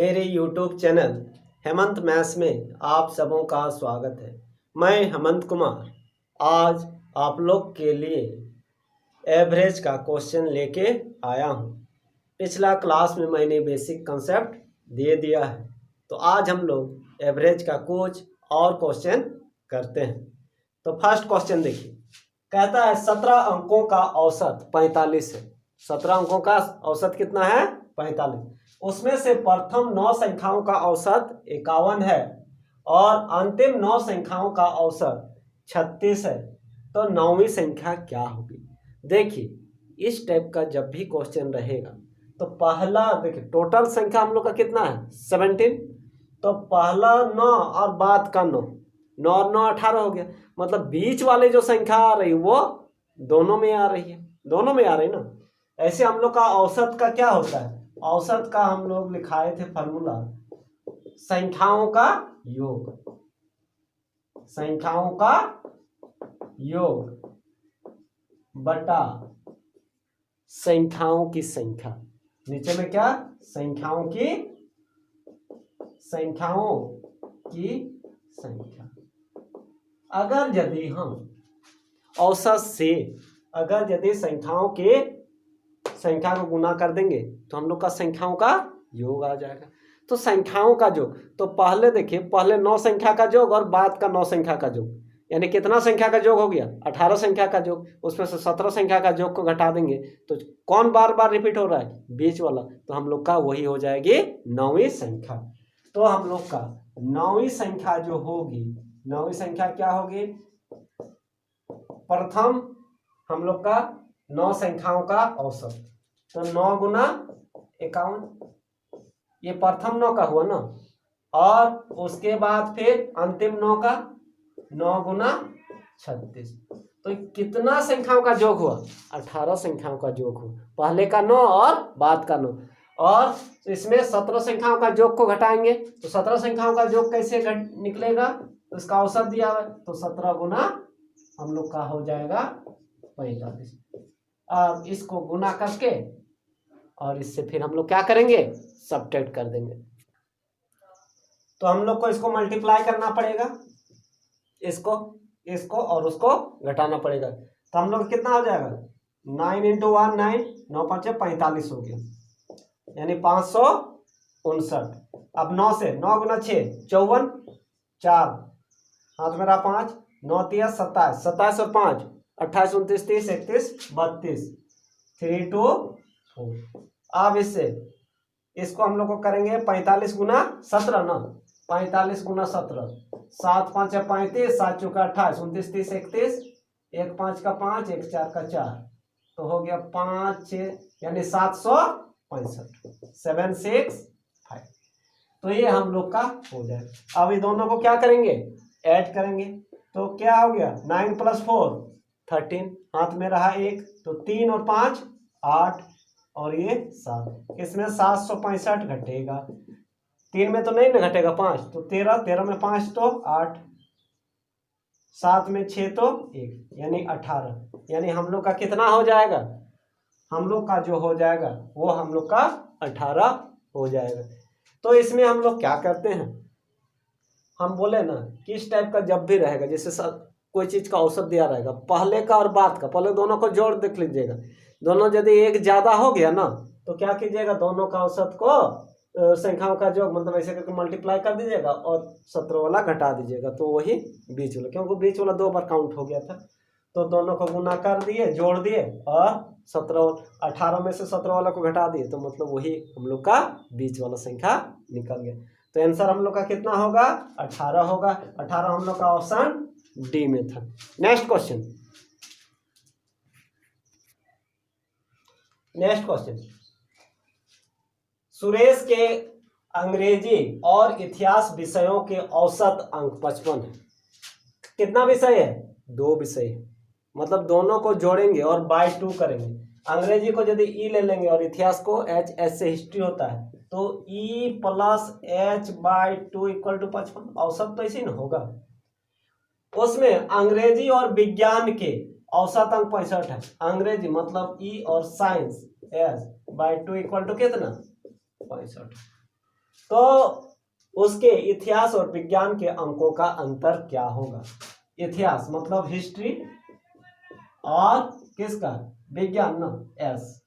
मेरे YouTube channel Hemant maths में आप सबों का स्वागत है। मैं हेमंत कुमार आज आप लोग के लिए एवरेज का क्वेश्चन लेके आया हूँ। पिछला क्लास में मैंने बेसिक कंसेप्ट दे दिया है, तो आज हम लोग एवरेज का कुछ और क्वेश्चन करते हैं। तो फर्स्ट क्वेश्चन देखिए, कहता है 17 अंकों का औसत 45 है। 17 अंकों का औसत कितना है? 45। उसमें से प्रथम 9 संख्याओं का औसत 51 है और अंतिम 9 संख्याओं का औसत 36 है, तो 9वीं संख्या क्या होगी? देखिए, इस टाइप का जब भी क्वेश्चन रहेगा तो पहला देखिए, टोटल संख्या हम लोग का कितना है? 17। तो पहला 9 और बाद का 9, 9 और 9 18 हो गया। मतलब बीच वाले जो संख्या आ रही वो दोनों में आ रही है, दोनों में आ रही ना। ऐसे हम लोग का औसत का क्या होता है? औसत का हम लोग लिखाए थे फॉर्मूला, संख्याओं का योग, संख्याओं का योग बटा संख्याओं की संख्या। नीचे में क्या? संख्याओं की संख्या। अगर यदि हम औसत से अगर यदि संख्याओं के संख्या को गुना कर देंगे तो हम लोग का संख्याओं का योग आ जाएगा। तो संख्याओं का योग, तो पहले देखिए, पहले 9 संख्या का योग और बाद का 9 संख्या का योग, यानी कितना संख्या का योग हो गया? 18 संख्या का योग। उसमें से 17 संख्या का योग को घटा देंगे तो कौन बार बार रिपीट हो रहा है? बीच वाला। तो हम लोग का वही हो जाएगी 9वीं संख्या। तो हम लोग का 9वीं संख्या जो होगी, 9वीं संख्या क्या होगी? प्रथम हम लोग का 9 संख्याओं का औसत, तो 9 गुना 51, ये प्रथम 9 का हुआ ना। और उसके बाद फिर अंतिम 9 का 9 गुना 36। तो कितना संख्याओं का योग हुआ? 18 संख्याओं का योग हुआ। पहले का 9 और बाद का 9। और इसमें 17 संख्याओं का योग को घटाएंगे तो 17 संख्याओं का योग कैसे निकलेगा? तो इसका औसत दिया हुआ है, तो 17 गुना हम लोग का हो जाएगा 45। अब इसको गुना करके और इससे फिर हम लोग क्या करेंगे? सब्ट्रैक्ट कर देंगे। तो हम लोग को इसको मल्टीप्लाई करना पड़ेगा, इसको और उसको घटाना पड़ेगा। तो हम लोग कितना हो जाएगा? 9 × 1 9, 9 5 45 हो गया, यानी 559। अब 9 से 9 गुना 6 54, 4 हाथ मेरा 5, 9 3 27, 27 और 5 28 29 30 31 32, 3 2 4। अब इसको हम लोग को करेंगे 45 गुना 17 ना, 45 गुना 17, 7 5 35, 7 चौका 28, 29 30 31, 1 5 का 5, 1 4 का 4, तो हो गया 5 6, यानी 765, 765। तो ये हम लोग का हो जाए। अब ये दोनों को क्या करेंगे? ऐड करेंगे। तो क्या हो गया? 9 + 4 13, हाथ में रहा 1, तो 3 और 5 8 और ये 7। इसमें 765 घटेगा, 3 में तो नहीं ना घटेगा, 5 तो 13, 13 में 5 तो 8, 7 में 6 तो 1, यानी 18। यानी हम लोग का कितना हो जाएगा? हम लोग का जो हो जाएगा वो हम लोग का 18 हो जाएगा। तो इसमें हम लोग क्या करते हैं, हम बोले ना किस टाइप का जब भी रहेगा, जैसे कोई चीज का औसत दिया रहेगा, पहले का और बाद का, पहले दोनों को जोड़ देख लीजिएगा। दोनों यदि एक ज्यादा हो गया ना तो क्या कीजिएगा? दोनों का औसत को संख्याओं का जो मतलब ऐसे करके मल्टीप्लाई कर दीजिएगा और 17 वाला घटा दीजिएगा, तो वही बीच वाला, क्योंकि बीच वाला 2 बार काउंट हो गया था। तो दोनों को गुना कर दिए, जोड़ दिए और 18 में से 17 वाला को घटा दिए, तो मतलब वही हम लोग का बीच वाला संख्या निकल गया। तो आंसर हम लोग का कितना होगा? 18 होगा। 18 हम लोग का ऑप्शन डी में था। नेक्स्ट क्वेश्चन, सुरेश के अंग्रेजी और इतिहास विषयों के औसत अंक 55 है। कितना विषय है? 2 विषय है, मतलब दोनों को जोड़ेंगे और बाय 2 करेंगे। अंग्रेजी को यदि ई ले लेंगे और इतिहास को एच, एस से हिस्ट्री होता है, तो ई + h/2 = 55। औसत तो इसी ना होगा। उसमें अंग्रेजी और विज्ञान के औसत अंक 65 है। अंग्रेजी मतलब ई और साइंस S/2 = कितना? 65। तो उसके इतिहास और विज्ञान के अंकों का अंतर क्या होगा? इतिहास मतलब हिस्ट्री और किसका विज्ञान ना एस,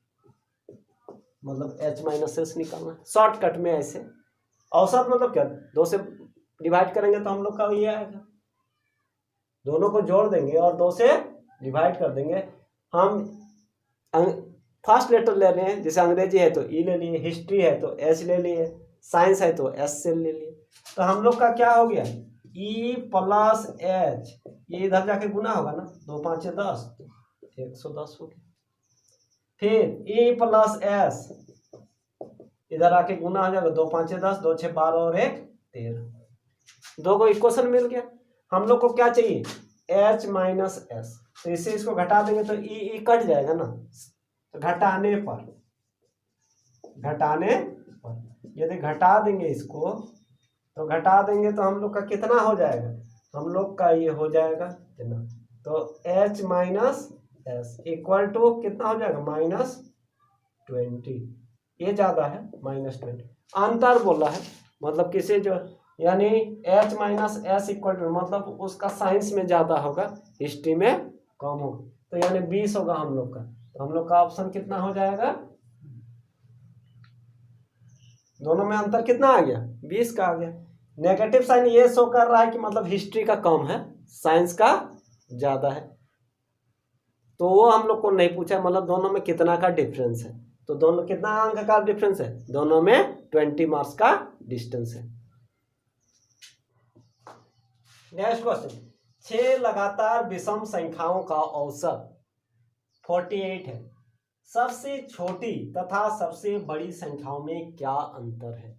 मतलब एच माइनस एस निकालना शॉर्टकट में ऐसे। औसत मतलब क्या, 2 से डिवाइड करेंगे तो हम लोग का ये आएगा, दोनों को जोड़ देंगे और 2 से डिवाइड कर देंगे। हम फर्स्ट लेटर ले रहे हैं, जैसे अंग्रेजी है तो ई ले लिए, हिस्ट्री है तो एच ले लिए, साइंस है तो एस से ले लिए। तो हम लोग का क्या हो गया, ई प्लस एच, ये इधर जाके गुना होगा ना, 2 5 10, 110 हो गया। फिर ई प्लस एस इधर आके गुना हो जाएगा, 2 5 10, 2 6 12 और 1 13, 2 को इक्वेशन मिल गया। हम लोग को क्या चाहिए, एच माइनस एस, तो इससे इसको घटा देंगे तो ई कट जाएगा ना, तो घटाने पर यदि घटा देंगे इसको, तो घटा देंगे तो हम लोग का कितना हो जाएगा, हम लोग का ये हो जाएगा इतना, तो H minus S equal to कितना हो जाएगा, -20, ये ज्यादा है -20, अंतर बोला है मतलब किसी जो, यानी H minus S equal to मतलब उसका साइंस में ज्यादा होगा, हिस्ट्री में कम होगा, तो यानी 20 होगा हम लोग का। तो हम लोग का ऑप्शन कितना हो जाएगा, दोनों में अंतर कितना आ गया, 20 का आ गया। नेगेटिव साइन ये शो कर रहा है कि मतलब हिस्ट्री का कम है, साइंस का ज्यादा है, तो वो हम लोग को नहीं पूछा, मतलब दोनों में कितना का डिफरेंस है, तो दोनों कितना अंक का डिफरेंस है, दोनों में 20 मार्क्स का डिस्टेंस है। नेक्स्ट क्वेश्चन, 6 लगातार विषम संख्याओं का औसत 48 है, सबसे छोटी तथा सबसे बड़ी संख्याओं में क्या अंतर है?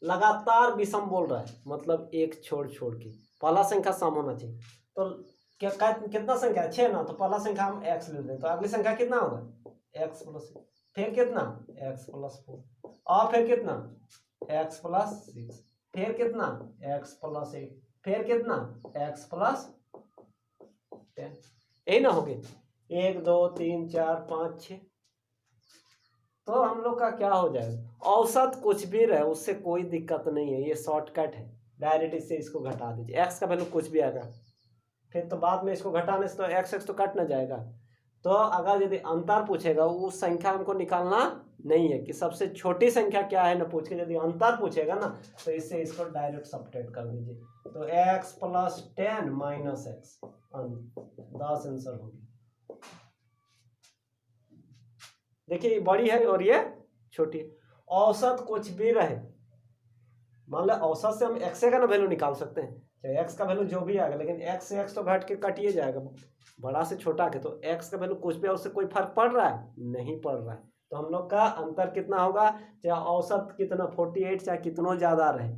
लगातार विषम बोल रहा है, मतलब एक छोड़ के, पहला संख्या सम होना चाहिए, तो कितना संख्या है, 6 ना, तो पहला संख्या हम x ले लें, तो अगली संख्या कितना होगा, x प्लस, फिर कितना x प्लस 4, और फिर कितना x प्लस 6, फिर कितना x प्लस 8, फिर कितना x प्लस 10, यही ना हो गए, 1 2 3 4 5 6, तो हम लोग का क्या हो जाएगा, औसत कुछ भी रहे उससे कोई दिक्कत नहीं है, ये शॉर्टकट है, डायरेक्ट इससे इसको घटा दीजिए, x का वैल्यू कुछ भी आएगा, फिर तो बाद में इसको घटाने से तो x तो कट ना जाएगा। तो अगर यदि अंतर पूछेगा, उस संख्या हमको निकालना नहीं है कि सबसे छोटी संख्या क्या है ना पूछ के, यदि अंतर पूछेगा ना तो इससे इसको डायरेक्ट सब्ट्रैक्ट कर दीजिए, तो x plus 10 minus x 10 answer हो गया। देखिए बड़ी है और ये छोटी है। औसत कुछ भी रहे, मान लो औसत से हम x का ना वैल्यू निकाल सकते हैं, चाहे x का वैल्यू जो भी आएगा, लेकिन x से x तो घट के कटिए जाएगा, बड़ा से छोटा के, तो x का वैल्यू कुछ भी है उससे कोई फर्क पड़ रहा है, नहीं पड़ रहा है, तो हम लोग का अंतर कितना होगा, चाहे औसत कितना 48 चाहे कितना ज्यादा रहे,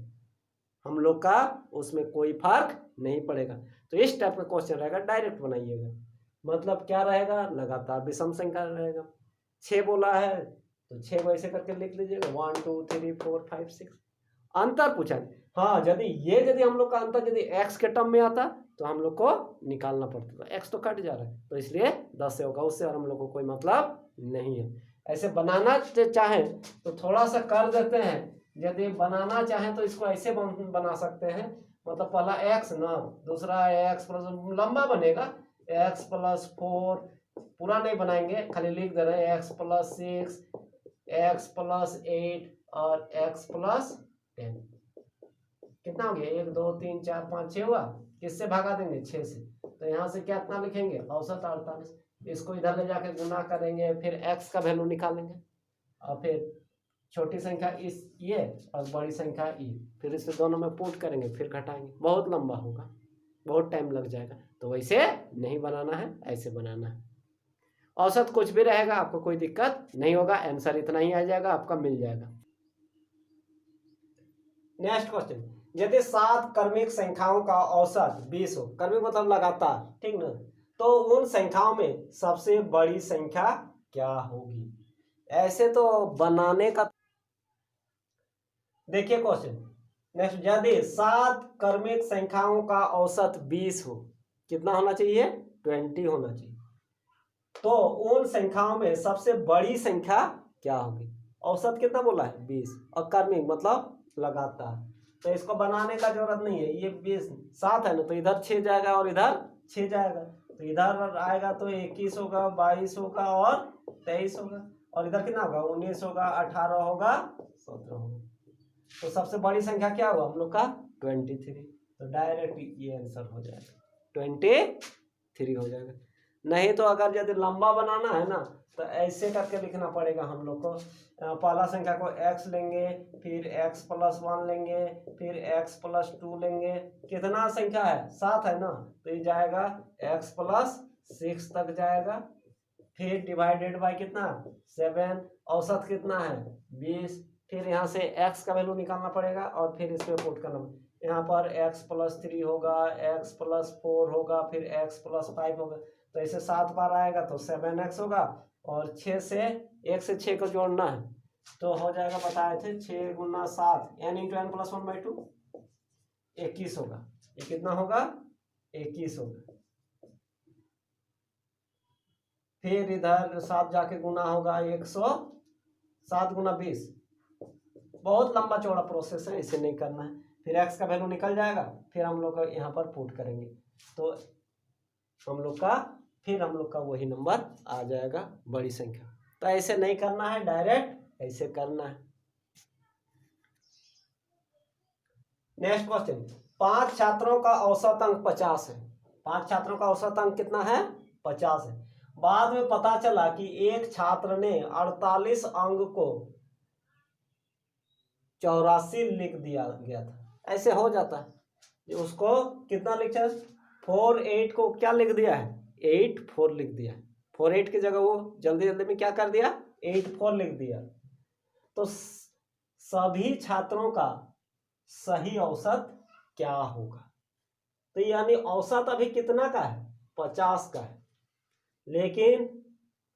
हम लोग का उसमें कोई फर्क नहीं पड़ेगा। तो इस टाइप का क्वेश्चन रहेगा, डायरेक्ट बनाइएगा, मतलब क्या रहेगा, लगातार विषम संख्या रहेगा, 6 बोला है तो 6 को ऐसे करके लिख लीजिएगा, 1 2 3 4 5 6, अंतर पूछा है। हाँ, यदि हम लोग का अंतर यदि x के टर्म में आता तो हम लोग को निकालना पड़ता था, x तो कट जा रहा है, तो इसलिए 10 से होगा, उससे और हम लोग को कोई मतलब नहीं है। ऐसे बनाना चाहें तो थोड़ा सा कर देते हैं, यदि बनाना चाहें तो इसको ऐसे बना सकते हैं, मतलब पहला x ना, दूसरा x प्लस, लंबा बनेगा, x प्लस 4 पूरा नहीं बनाएंगे, खाली लिख दे रहे हैं x प्लस 6, x प्लस 8 और x प्लस 10, कितना हो गया, 1 2 3 4 5 6 हुआ, किससे भागा देंगे 6 से, तो यहाँ से क्या कितना लिखेंगे, औसत 48, इसको इधर ले जाके गुना करेंगे, फिर x का वैल्यू निकालेंगे, और फिर छोटी संख्या इस ये और बड़ी संख्या ई, फिर इसे दोनों में पुट करेंगे, फिर घटाएंगे, बहुत लंबा होगा, बहुत टाइम लग जाएगा, तो वैसे नहीं बनाना है, ऐसे बनाना है। औसत कुछ भी रहेगा, आपको कोई दिक्कत नहीं होगा, आंसर इतना ही आ जाएगा, आपका मिल जाएगा। नेक्स्ट क्वेश्चन, यदि 7 क्रमिक संख्याओं का औसत 20 हो, क्रमिक मतलब लगातार, ठीक ना, तो उन संख्याओं में सबसे बड़ी संख्या क्या होगी? ऐसे तो बनाने का, देखिए क्वेश्चन नेक्स्ट, यदि 7 क्रमिक संख्याओं का औसत 20 हो, कितना होना चाहिए, 20 होना चाहिए, तो उन संख्याओं में सबसे बड़ी संख्या क्या होगी? औसत कितना बोला है 20, और क्रमिक मतलब लगाता है। तो इसको बनाने का जरूरत नहीं है, ये 20 7 है ना, तो इधर 6 जाएगा और इधर 6 जाएगा, तो इधर आएगा तो 21 होगा, 22 होगा और 23 होगा, और इधर कितना होगा 19 होगा, 18 होगा, 17 होगा। तो सबसे बड़ी संख्या क्या हुआ हम लोग का 23। तो डायरेक्ट ये आंसर हो जाएगा 23 हो जाएगा। नहीं तो अगर यदि लंबा बनाना है ना तो ऐसे करके लिखना पड़ेगा हम लोग को। पहला संख्या को x लेंगे, फिर x+1 लेंगे, फिर x+2 लेंगे। कितना संख्या है 7 है ना, तो ये जाएगा x+6 तक जाएगा, फिर डिवाइडेड बाय कितना 7, औसत कितना है 20। फिर यहाँ से x का वैल्यू निकालना पड़ेगा और फिर इसमें पुट करना। यहाँ पर x+3 होगा, x+4 होगा, फिर x+5 होगा, तो ऐसे 7 बार आएगा तो 7x होगा, और 6 से 1 से 6 को जोड़ना है तो हो जाएगा, बताए थे 6 × 7 n × n+1/2 21 होगा। ये कितना होगा 21 होगा। फिर इधर 7 जाके गुना होगा 107 × 20। बहुत लंबा चौड़ा प्रोसेस है, इसे नहीं करना है। फिर x का वैल्यू निकल जाएगा, फिर हम लोग यहाँ पर पुट करेंगे तो हम लोग का वही नंबर आ जाएगा बड़ी संख्या। तो ऐसे नहीं करना है, डायरेक्ट ऐसे करना है। नेक्स्ट क्वेश्चन, 5 छात्रों का औसत अंक 50 है। 5 छात्रों का औसत अंक कितना है 50 है। बाद में पता चला कि एक छात्र ने 48 अंक को 84 लिख दिया गया था। ऐसे हो जाता है, उसको कितना लिखा 48 को क्या लिख दिया है 84 लिख दिया। 48 की जगह वो जल्दी जल्दी में क्या कर दिया 84 लिख दिया। तो सभी छात्रों का सही औसत क्या होगा। तो यानी औसत अभी कितना का है 50 का है, लेकिन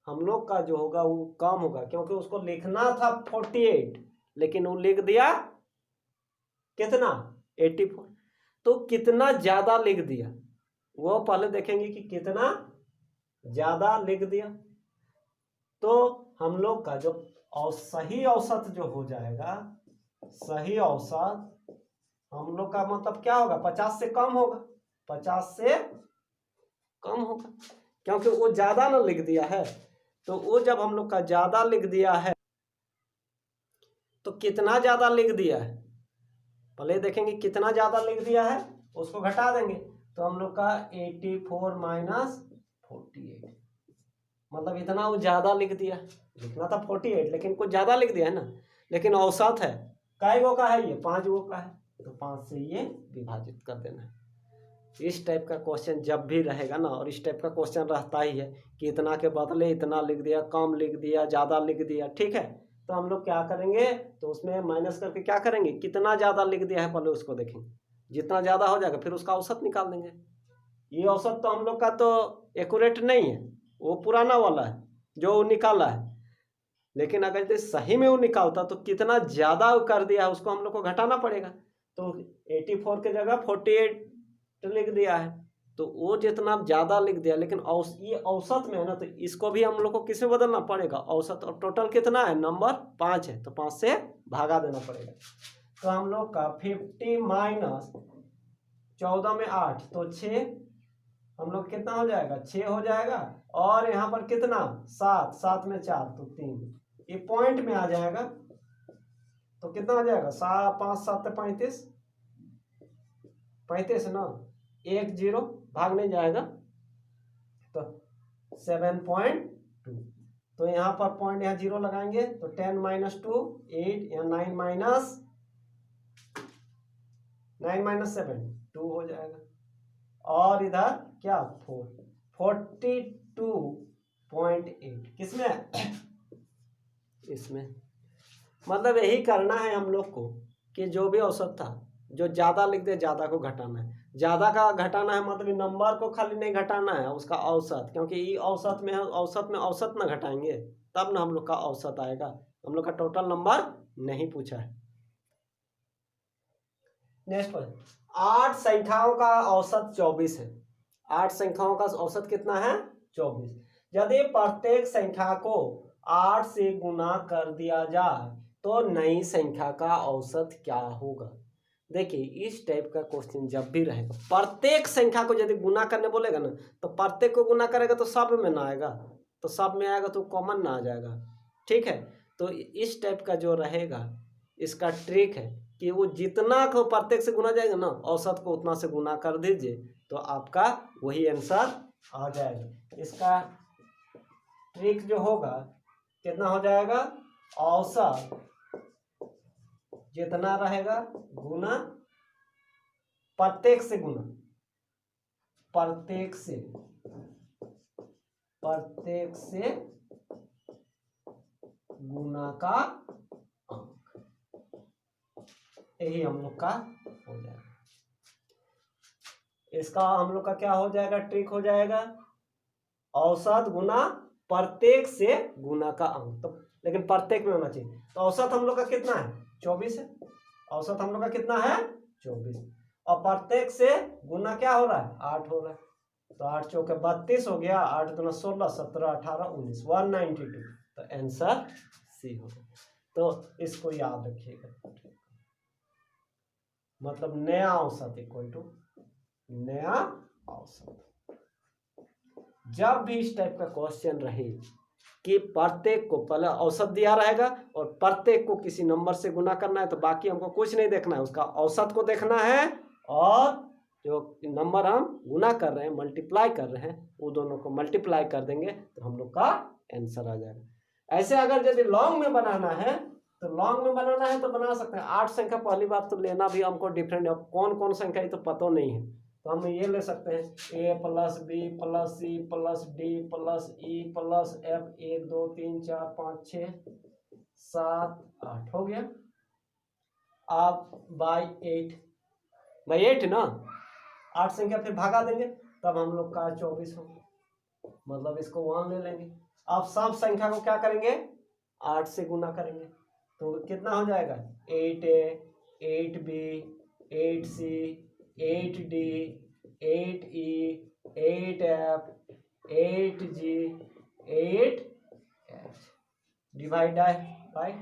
हम लोग का जो होगा वो कम होगा, क्योंकि उसको लिखना था 48 लेकिन वो लिख दिया कितना 84। तो कितना ज्यादा लिख दिया वो पहले देखेंगे कि कितना ज्यादा लिख दिया। तो हम लोग का जो सही औसत जो हो जाएगा, सही औसत हम लोग का मतलब क्या होगा 50 से कम होगा, 50 से कम होगा, क्योंकि वो ज्यादा ना लिख दिया है। तो वो जब हम लोग का ज्यादा लिख दिया है तो कितना ज्यादा लिख दिया है पहले देखेंगे, कितना ज्यादा लिख दिया है उसको घटा देंगे। तो हम लोग का 84 - 48 मतलब इतना वो ज्यादा लिख दिया। लिखना था 48 लेकिन कुछ ज्यादा लिख दिया है ना। लेकिन औसत है कै गो का है ये 5 गो का है, तो 5 से ये विभाजित कर देना है। इस टाइप का क्वेश्चन जब भी रहेगा ना, और इस टाइप का क्वेश्चन रहता ही है कि इतना के बदले इतना लिख दिया, कम लिख दिया, ज़्यादा लिख दिया, ठीक है। तो हम लोग क्या करेंगे तो उसमें माइनस करके क्या करेंगे, कितना ज़्यादा लिख दिया है पहले उसको देखेंगे। जितना ज़्यादा हो जाएगा फिर उसका औसत निकाल देंगे। ये औसत तो हम लोग का तो एक्यूरेट नहीं है, वो पुराना वाला है जो वो निकाला है। लेकिन अगर जैसे सही में वो निकालता तो कितना ज़्यादा कर दिया है उसको हम लोग को घटाना पड़ेगा। तो 84 की जगह 48 लिख दिया है, तो वो जितना ज़्यादा लिख दिया। लेकिन ये औसत में है ना, तो इसको भी हम लोग को किसमें बदलना पड़ेगा औसत। और टोटल कितना है नंबर 5 है, तो 5 से भागा देना पड़ेगा। तो हम लोग का 50 - 14 में 8 तो 6, हम लोग कितना हो जाएगा 6 हो जाएगा। और यहाँ पर कितना 7, 7 में 4 तो 3, ये पॉइंट में आ जाएगा। तो कितना आ जाएगा 5 - 7 35, 35 ना, 1 0 भाग नहीं जाएगा तो 7.2। तो यहाँ पर पॉइंट यहाँ 0 लगाएंगे तो 10 - 2 8 या 9 - 7 2 हो जाएगा। और इधर क्या 42.8 किसमें इसमें। मतलब यही करना है हम लोग को कि जो भी औसत था, जो ज़्यादा लिख दे ज़्यादा को घटाना है, ज़्यादा का घटाना है मतलब नंबर को खाली नहीं घटाना है, उसका औसत। क्योंकि ये औसत में है, औसत में औसत ना घटाएंगे तब ना हम लोग का औसत आएगा। हम लोग का टोटल नंबर नहीं पूछा है। नेक्स्ट क्वेश्चन, 8 संख्याओं का औसत 24 है। 8 संख्याओं का औसत कितना है 24। यदि प्रत्येक संख्या को 8 से गुना कर दिया जाए तो नई संख्या का औसत क्या होगा। देखिए इस टाइप का क्वेश्चन जब भी रहेगा, प्रत्येक संख्या को यदि गुना करने बोलेगा ना, तो प्रत्येक को गुना करेगा तो सब में ना आएगा, तो सब में आएगा तो कॉमन ना आ जाएगा। ठीक है, तो इस टाइप का जो रहेगा इसका ट्रिक है कि वो जितना को प्रत्येक से गुना जाएगा ना, औसत को उतना से गुना कर दीजिए तो आपका वही आंसर आ जाएगा। इसका ट्रिक जो होगा कितना हो जाएगा, औसत जितना रहेगा गुना प्रत्येक से गुना, प्रत्येक से गुना का अंक, यही हम लोग का हो जाएगा। इसका हम लोग का क्या हो जाएगा, ट्रिक हो जाएगा औसत गुना प्रत्येक से गुना का अंक, तो लेकिन प्रत्येक में होना चाहिए। तो औसत हम लोग का कितना है, 24 है। औसत हम लोग का कितना है, 24, और प्रत्येक से गुना क्या हो रहा है, 8 हो रहा है। तो 8 चौके 32 हो गया, 8 दूना 16, 17 18 19, 192। तो आंसर सी होगा। तो इसको याद रखिएगा, मतलब नया औसत इक्वल टू नया औसत। जब भी इस टाइप का क्वेश्चन रहे कि प्रत्येक को पहले औसत दिया रहेगा और प्रत्येक को किसी नंबर से गुना करना है, तो बाकी हमको कुछ नहीं देखना है, उसका औसत को देखना है और जो नंबर हम गुना कर रहे हैं, मल्टीप्लाई कर रहे हैं, वो दोनों को मल्टीप्लाई कर देंगे तो हम लोग का आंसर आ जाएगा। ऐसे अगर यदि लॉन्ग में बनाना है तो लॉन्ग में बनाना है तो बना सकते हैं। 8 संख्या पहली बात तो लेना भी हमको डिफरेंट है, कौन कौन संख्या ये तो पता नहीं है, तो हम ये ले सकते हैं a plus B plus C plus D plus E plus F, 1 2 3 4 5 6 7 8 हो गया। अब बाई 8 ना, 8 संख्या फिर भागा देंगे तब हम लोग का 24 हो, मतलब इसको 1 ले लेंगे। अब सब संख्या को क्या करेंगे, 8 से गुना करेंगे तो कितना हो जाएगा, 8a 8b 8c 8d 8e 8f 8g 8h divide by 8।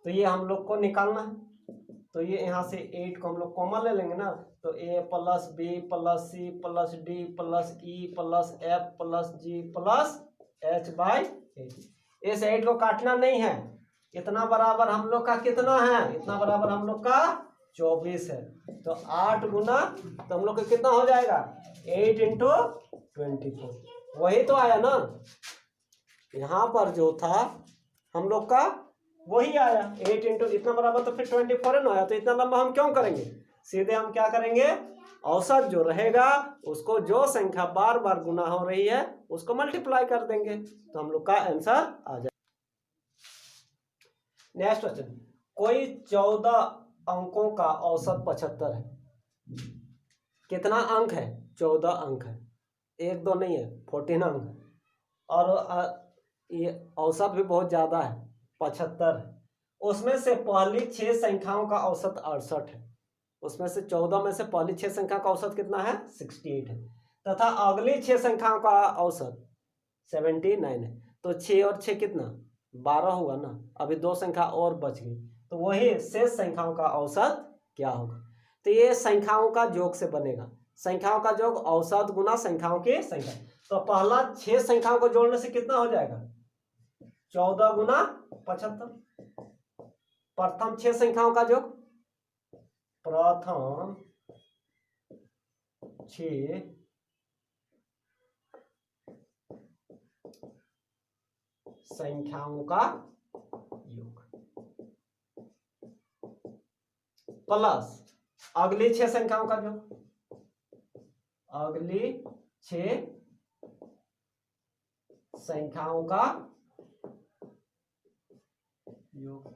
तो ये हम लोग को निकालना है, तो ये यहाँ से 8 को हम लोग कॉमन ले लेंगे ना, तो a plus B plus C plus D plus E plus F plus G plus H by 8। इस 8 को काटना नहीं है, इतना बराबर हम लोग का कितना है, इतना बराबर हम लोग का 24 है। तो 8 गुना तो हम लोग का कितना हो जाएगा, 8 इंटू 24, वही तो आया ना, यहाँ पर जो था हम लोग का वही आया 8 इंटू इतना बराबर, तो फिर 24 ना आया। तो इतना लंबा हम क्यों करेंगे, सीधे हम क्या करेंगे, औसत जो रहेगा उसको जो संख्या बार बार गुना हो रही है उसको मल्टीप्लाई कर देंगे तो हम लोग का आंसर आ जाए। नेक्स्ट क्वेश्चन, कोई 14 अंकों का औसत 75 है। कितना अंक है, 14 अंक है, 1 2 नहीं है, 14 अंक है, और ये औसत भी बहुत ज्यादा है, 75 है। उसमें से पहली 6 संख्याओं का औसत 68 है, उसमें से 14 में से पहली 6 संख्या का औसत कितना है, 68 है, तथा अगली 6 संख्याओं का औसत 79 है। तो 6 और 6 कितना, 12 हुआ ना, अभी 2 संख्या और बच गई, तो वही शेष संख्याओं का औसत क्या होगा। तो ये संख्याओं का योग से बनेगा, संख्याओं का योग औसत गुना संख्याओं की संख्या। तो पहला 6 संख्याओं को जोड़ने से कितना हो जाएगा, 14 गुना 75। प्रथम 6 संख्याओं का योग, प्रथम 6 संख्याओं का योग प्लस अगली 6 संख्याओं का योग, अगली 6 संख्याओं का योग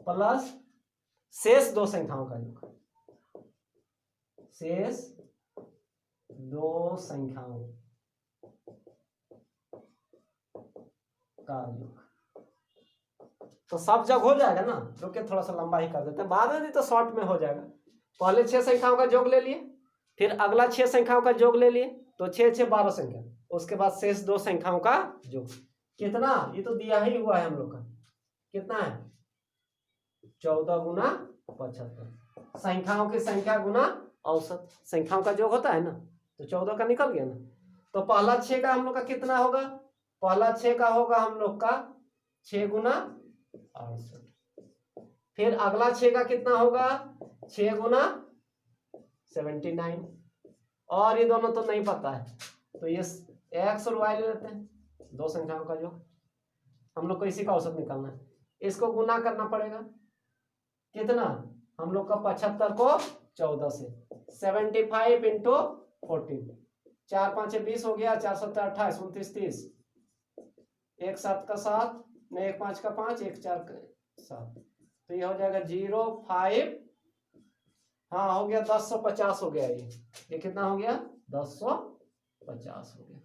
प्लस शेष 2 संख्याओं का योग, शेष 2 संख्याओं का योग। तो सब जग हो जाएगा ना, रुके थोड़ा सा लंबा ही कर देते हैं, बाद में तो शॉर्ट में हो जाएगा। पहले 6 संख्याओं का योग ले लिए, फिर अगला 6 संख्याओं का योग ले लिए, तो 6 6 12 संख्या, उसके बाद शेष 2 संख्याओं का योग। कितना, ये तो दिया ही हुआ है हम लोग का, कितना है 14 गुना 75, संख्याओं की संख्या गुना औसत, संख्याओं का योग होता है ना, तो 14 का निकल गया ना। तो पहला 6 का हम लोग का कितना होगा, पहला 6 का होगा हम लोग का 6 गुना 68, फिर अगला 6 का कितना होगा 6 गुना 79, और ये दोनों तो नहीं पता है, तो ये x और y ले लेते हैं, दो संख्याओं का जो हम लोग को इसी का औसत निकालना है, इसको गुना करना पड़ेगा, कितना हम लोग का 75 को 14 से, 75 इंटू 14, 4 5 20 हो गया, 4 7 28 29 30, 1 7 का 7, 1 5 का 5, 1 4 का 7, तो ये हो जाएगा 05, हाँ हो गया 1050 हो गया, ये कितना हो गया 1050 हो गया।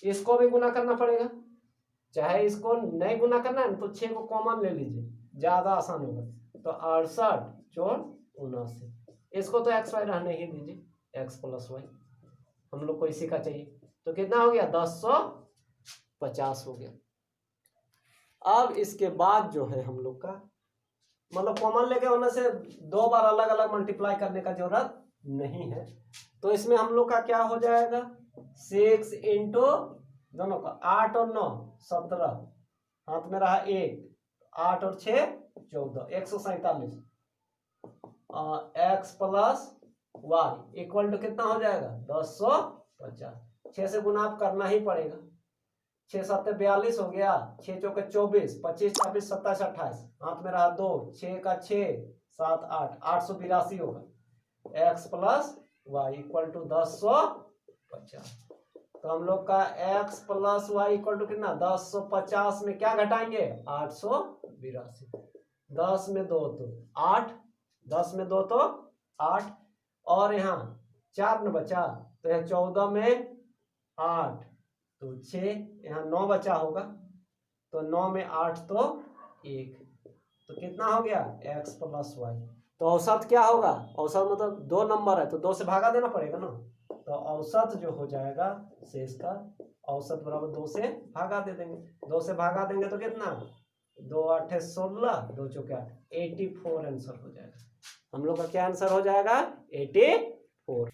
इसको भी गुना करना पड़ेगा, चाहे इसको नहीं गुना करना है तो 6 को कॉमन ले लीजिए, ज्यादा आसान होगा, तो 68 जोड़ 79, इसको तो एक्स वाई रहने ही दीजिए, एक्स प्लस वाई हम लोग को इसी का चाहिए, तो कितना हो गया 1050 हो गया। अब इसके बाद जो है हम लोग का मतलब कॉमन लेके होने से 2 बार अलग अलग मल्टीप्लाई करने का जरूरत नहीं है, तो इसमें हम लोग का क्या हो जाएगा 6 इंटू दोनों का 8 और 9 17, हाथ में रहा 1, 8 और 6 14, 147, X plus Y equal to कितना हो जाएगा 1050, 6 से गुना आप करना ही पड़ेगा, 6 7 42 हो गया, 6 चौके 24, 25 26 27 28, हाथ में रहा 2, 6 का 6 7 8, 882 होगा, x plus Y equal to 1050, तो हम लोग का x plus Y equal to कितना 1050 में क्या घटाएंगे 882, 10 में 2 तो 8, 10 में 2 तो 8, और यहाँ 4 न बचा, तो यहाँ 14 में 8 तो 6, यहाँ 9 बचा होगा, तो 9 में 8 तो 1, तो कितना हो गया x प्लस वाई, तो औसत क्या होगा, औसत मतलब 2 नंबर है तो 2 से भागा देना पड़ेगा ना, तो औसत जो हो जाएगा शेष का औसत बराबर 2 से भागा दे देंगे, 2 से भागा देंगे तो कितना 2 8 16, 2 चौके 8, 84 आंसर हो जाएगा, हम लोग का क्या आंसर हो जाएगा 84।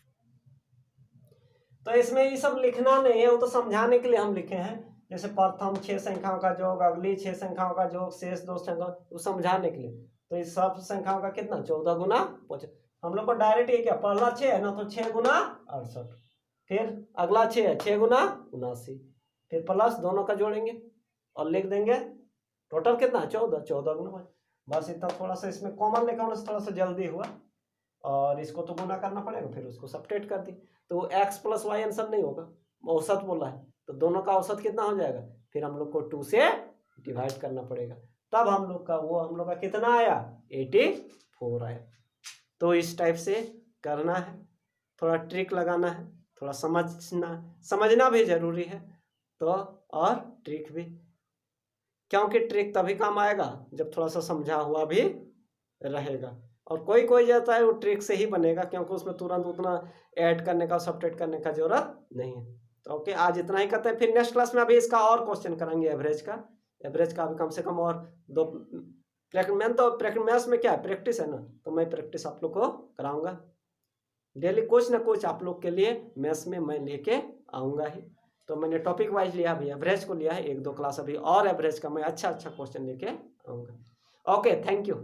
तो इसमें ये सब लिखना नहीं है, वो तो समझाने के लिए हम लिखे हैं, जैसे प्रथम 6 संख्याओं का योग, अगली 6 संख्याओं का योग, शेष 2 संख्याओं, वो समझाने के लिए, तो इस सब संख्याओं का कितना 14 गुना 50, हम लोग को डायरेक्ट ये क्या पहला 6 है ना, तो 6 गुना 68, फिर अगला 6 है 6 गुना 79, फिर प्लस दोनों का जोड़ेंगे और लिख देंगे टोटल कितना 14, 14 गुना, बस इतना, थोड़ा सा इसमें कॉमन लेकर होने से थोड़ा सा जल्दी हुआ, और इसको तो गुना करना पड़ेगा, फिर उसको सब्ट्रैक्ट कर दी, तो x प्लस वाई आंसर नहीं होगा, औसत बोला है, तो दोनों का औसत कितना हो जाएगा, फिर हम लोग को 2 से डिवाइड करना पड़ेगा, तब हम लोग का वो हम लोग का कितना आया 84 आया। तो इस टाइप से करना है, थोड़ा ट्रिक लगाना है, थोड़ा समझना भी जरूरी है, तो और ट्रिक भी, क्योंकि ट्रिक तभी काम आएगा जब थोड़ा सा समझा हुआ भी रहेगा, और कोई कोई जाता है वो ट्रिक से ही बनेगा, क्योंकि उसमें तुरंत उतना ऐड करने का सब्ट्रैक्ट करने का जरूरत नहीं है। तो ओके, आज इतना ही करते हैं, फिर नेक्स्ट क्लास में अभी इसका और क्वेश्चन करेंगे एवरेज का अभी कम से कम और 2 मैथ, तो मैथ्स में क्या है प्रैक्टिस है ना, तो मैं प्रैक्टिस आप लोग को कराऊंगा, डेली कुछ ना कुछ आप लोग के लिए मैथ्स में मैं लेके आऊँगा ही, तो मैंने टॉपिक वाइज लिया अभी एवरेज को लिया है, 1-2 क्लास अभी और एवरेज का मैं अच्छा क्वेश्चन लेके आऊँगा। Okay, thank you.